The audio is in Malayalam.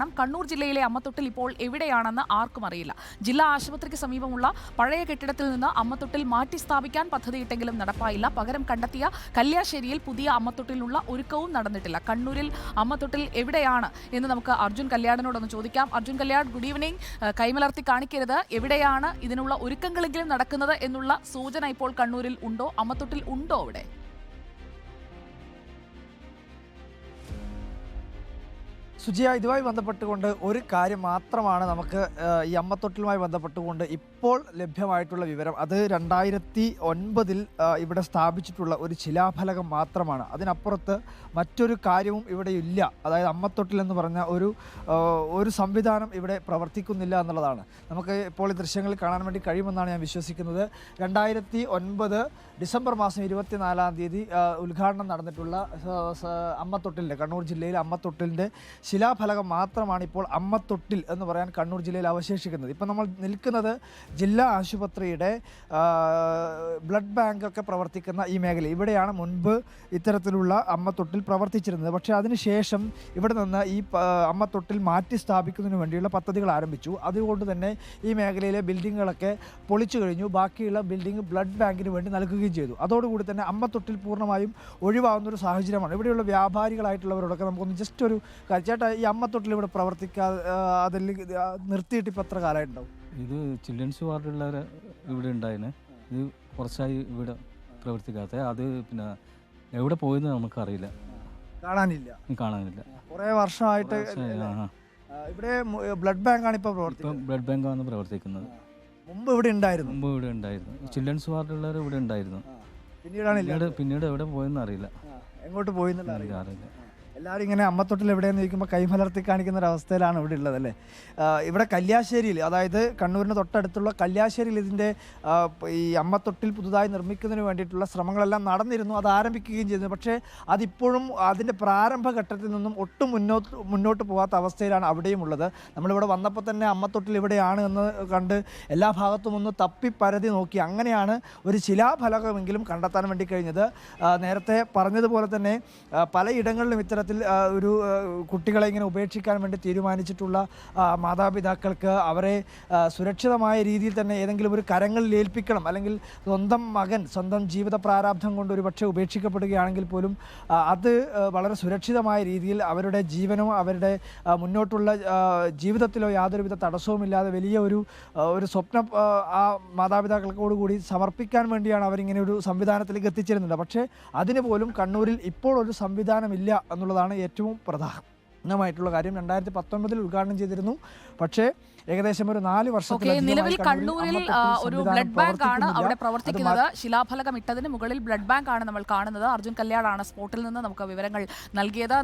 കാരണം കണ്ണൂർ ജില്ലയിലെ അമ്മത്തൊട്ടിൽ ഇപ്പോൾ എവിടെയാണെന്ന് ആർക്കും അറിയില്ല. ജില്ലാ ആശുപത്രിക്ക് സമീപമുള്ള പഴയ കെട്ടിടത്തിൽ നിന്ന് അമ്മത്തൊട്ടിൽ മാറ്റി സ്ഥാപിക്കാൻ പദ്ധതിയിട്ടെങ്കിലും നടപ്പായില്ല. പകരം കണ്ടെത്തിയ കല്യാശ്ശേരിയിൽ പുതിയ അമ്മത്തൊട്ടിലുള്ള ഒരുക്കവും നടന്നിട്ടില്ല. കണ്ണൂരിൽ അമ്മത്തൊട്ടിൽ എവിടെയാണ് എന്ന് നമുക്ക് അർജുൻ കല്യാടിനോടൊന്ന് ചോദിക്കാം. Arjun Kalyad, good evening. കൈമലർത്തി കാണിക്കരുത്, എവിടെയാണ് ഇതിനുള്ള ഒരുക്കങ്ങളെങ്കിലും നടക്കുന്നത് എന്നുള്ള സൂചന ഇപ്പോൾ കണ്ണൂരിൽ ഉണ്ടോ? അമ്മത്തൊട്ടിൽ ഉണ്ടോ അവിടെ? സുജിയ, ഇതുമായി ബന്ധപ്പെട്ടുകൊണ്ട് ഒരു കാര്യം മാത്രമാണ് നമുക്ക് ഈ അമ്മത്തൊട്ടിലുമായി ബന്ധപ്പെട്ടുകൊണ്ട് ഇപ്പോൾ ലഭ്യമായിട്ടുള്ള വിവരം. അത് 2009 ഇവിടെ സ്ഥാപിച്ചിട്ടുള്ള ഒരു ശിലാഫലകം മാത്രമാണ്. അതിനപ്പുറത്ത് മറ്റൊരു കാര്യവും ഇവിടെ ഇല്ല. അതായത് അമ്മത്തൊട്ടിൽ എന്ന് പറഞ്ഞ ഒരു സംവിധാനം ഇവിടെ പ്രവർത്തിക്കുന്നില്ല എന്നുള്ളതാണ്. നമുക്ക് ഇപ്പോൾ ഈ ദൃശ്യങ്ങളിൽ കാണാൻ വേണ്ടി കഴിയുമെന്നാണ് ഞാൻ വിശ്വസിക്കുന്നത്. 2009 ഡിസംബർ മാസം 24-ാം തീയതി ഉദ്ഘാടനം നടന്നിട്ടുള്ള അമ്മത്തൊട്ടിലിൻ്റെ, കണ്ണൂർ ജില്ലയിലെ അമ്മത്തൊട്ടിലിൻ്റെ ശിലാഫലകം മാത്രമാണ് ഇപ്പോൾ അമ്മത്തൊട്ടിൽ എന്ന് പറയാൻ കണ്ണൂർ ജില്ലയിൽ അവശേഷിക്കുന്നത്. ഇപ്പം നമ്മൾ നിൽക്കുന്നത് ജില്ലാ ആശുപത്രിയുടെ ബ്ലഡ് ബാങ്കൊക്കെ പ്രവർത്തിക്കുന്ന ഈ മേഖല. ഇവിടെയാണ് മുൻപ് ഇത്തരത്തിലുള്ള അമ്മത്തൊട്ടിൽ പ്രവർത്തിച്ചിരുന്നത്. പക്ഷേ അതിനുശേഷം ഇവിടെ നിന്ന് ഈ അമ്മത്തൊട്ടിൽ മാറ്റി സ്ഥാപിക്കുന്നതിന് വേണ്ടിയുള്ള പദ്ധതികൾ ആരംഭിച്ചു. അതുകൊണ്ട് തന്നെ ഈ മേഖലയിലെ ബിൽഡിങ്ങുകളൊക്കെ പൊളിച്ചു കഴിഞ്ഞു. ബാക്കിയുള്ള ബിൽഡിംഗ് ബ്ലഡ് ബാങ്കിന് വേണ്ടി നൽകുകയും ചെയ്തു. അതോടുകൂടി തന്നെ അമ്മത്തൊട്ടിൽ പൂർണ്ണമായും ഒഴിവാകുന്നൊരു സാഹചര്യമാണ്. ഇവിടെയുള്ള വ്യാപാരികളായിട്ടുള്ളവരോടൊക്കെ നമുക്കൊന്ന് ജസ്റ്റ് ഒരു ചേട്ടാ, ഈ അമ്മത്തൊട്ടിൽ ഇവിടെ പ്രവർത്തിക്കാതെ അതിൽ നിർത്തിയിട്ട് ഇപ്പം എത്ര കാലമായിട്ടുണ്ടാവും? ഇത് ചിൽഡ്രൻസ് വാർഡുള്ളവർ ഇവിടെ ഉണ്ടായിരുന്നു. ഇത് കുറച്ചായി ഇവിടെ പ്രവർത്തിക്കാത്ത. അത് പിന്നെ എവിടെ പോയെന്ന് നമുക്കറിയില്ല, കാണാനില്ല. കുറേ വർഷമായിട്ട് ഇവിടെ ബ്ലഡ് ബാങ്കാണ് ഇപ്പോൾ പ്രവർത്തിക്കുന്നത്. ബ്ലഡ് ബാങ്കാണ് പ്രവർത്തിക്കുന്നത്. മുമ്പ് ഇവിടെ ഉണ്ടായിരുന്നു. ചിൽഡ്രൻസ് വാർഡുള്ളവർ ഇവിടെ ഉണ്ടായിരുന്നു. പിന്നീട് എവിടെ പോയെന്ന് അറിയില്ല. എങ്ങോട്ട് പോയെന്നുള്ള അറിയില്ല. എല്ലാവരും ഇങ്ങനെ അമ്മത്തൊട്ടിൽ എവിടെയെന്ന് ചോദിക്കുമ്പോൾ കൈമലർത്തി കാണിക്കുന്ന ഒരു അവസ്ഥയിലാണ് ഇവിടെ ഉള്ളത് അല്ലേ? ഇവിടെ കല്യാശ്ശേരിയിൽ, അതായത് കണ്ണൂരിന് തൊട്ടടുത്തുള്ള കല്യാശ്ശേരിയിൽ ഇതിൻ്റെ ഈ അമ്മത്തൊട്ടിൽ പുതുതായി നിർമ്മിക്കുന്നതിന് വേണ്ടിയിട്ടുള്ള ശ്രമങ്ങളെല്ലാം നടന്നിരുന്നു. അത് ആരംഭിക്കുകയും ചെയ്തു. പക്ഷേ അതിപ്പോഴും അതിൻ്റെ പ്രാരംഭഘട്ടത്തിൽ നിന്നും ഒട്ടും മുന്നോട്ട് പോകാത്ത അവസ്ഥയിലാണ് അവിടെയും ഉള്ളത്. നമ്മളിവിടെ വന്നപ്പോൾ തന്നെ അമ്മത്തൊട്ടിൽ ഇവിടെയാണ് എന്ന് കണ്ട് എല്ലാ ഭാഗത്തും ഒന്ന് തപ്പിപ്പരതി നോക്കി. അങ്ങനെയാണ് ഒരു ശിലാഫലകമെങ്കിലും കണ്ടെത്താൻ വേണ്ടി കഴിഞ്ഞത്. നേരത്തെ പറഞ്ഞതുപോലെ തന്നെ പലയിടങ്ങളിലും ഇത്തരത്തിൽ ഒരു കുട്ടികളെ ഇങ്ങനെ ഉപേക്ഷിക്കാൻ വേണ്ടി തീരുമാനിച്ചിട്ടുള്ള മാതാപിതാക്കൾക്ക് അവരെ സുരക്ഷിതമായ രീതിയിൽ തന്നെ ഏതെങ്കിലും ഒരു കരങ്ങളിൽ ഏൽപ്പിക്കണം, അല്ലെങ്കിൽ സ്വന്തം മകൻ സ്വന്തം ജീവിത പ്രാരാബ്ധം കൊണ്ട് ഒരു പക്ഷേ ഉപേക്ഷിക്കപ്പെടുകയാണെങ്കിൽ പോലും അത് വളരെ സുരക്ഷിതമായ രീതിയിൽ അവരുടെ ജീവനോ അവരുടെ മുന്നോട്ടുള്ള ജീവിതത്തിലോ യാതൊരുവിധ തടസ്സവുമില്ലാതെ വലിയ ഒരു സ്വപ്നം ആ മാതാപിതാക്കൾക്കോടുകൂടി സമർപ്പിക്കാൻ വേണ്ടിയാണ് അവരിങ്ങനെ ഒരു സംവിധാനത്തിലേക്ക് എത്തിച്ചിരുന്നത്. പക്ഷേ അതിന് പോലും കണ്ണൂരിൽ ഇപ്പോൾ ഒരു സംവിധാനമില്ല എന്നുള്ളതാണ് ഏറ്റവും പ്രധാനമായിട്ടുള്ള കാര്യം. 2019 ഉദ്ഘാടനം ചെയ്തിരുന്നു. പക്ഷേ ഏകദേശം ഒരു 4 വർഷത്തിൽ നിലവിൽ കണ്ണൂരിൽ ഒരു ബ്ലഡ് ബാങ്ക് ആണ് അവിടെ പ്രവർത്തിക്കുന്നത്. ശിലാഫലകം ഇട്ടതിന് മുകളിൽ ബ്ലഡ് ബാങ്ക് ആണ് നമ്മൾ കാണുന്നത്. അർജുൻ കല്യാടാണ് സ്പോട്ടിൽ നിന്ന് നമുക്ക് വിവരങ്ങൾ നൽകിയത്.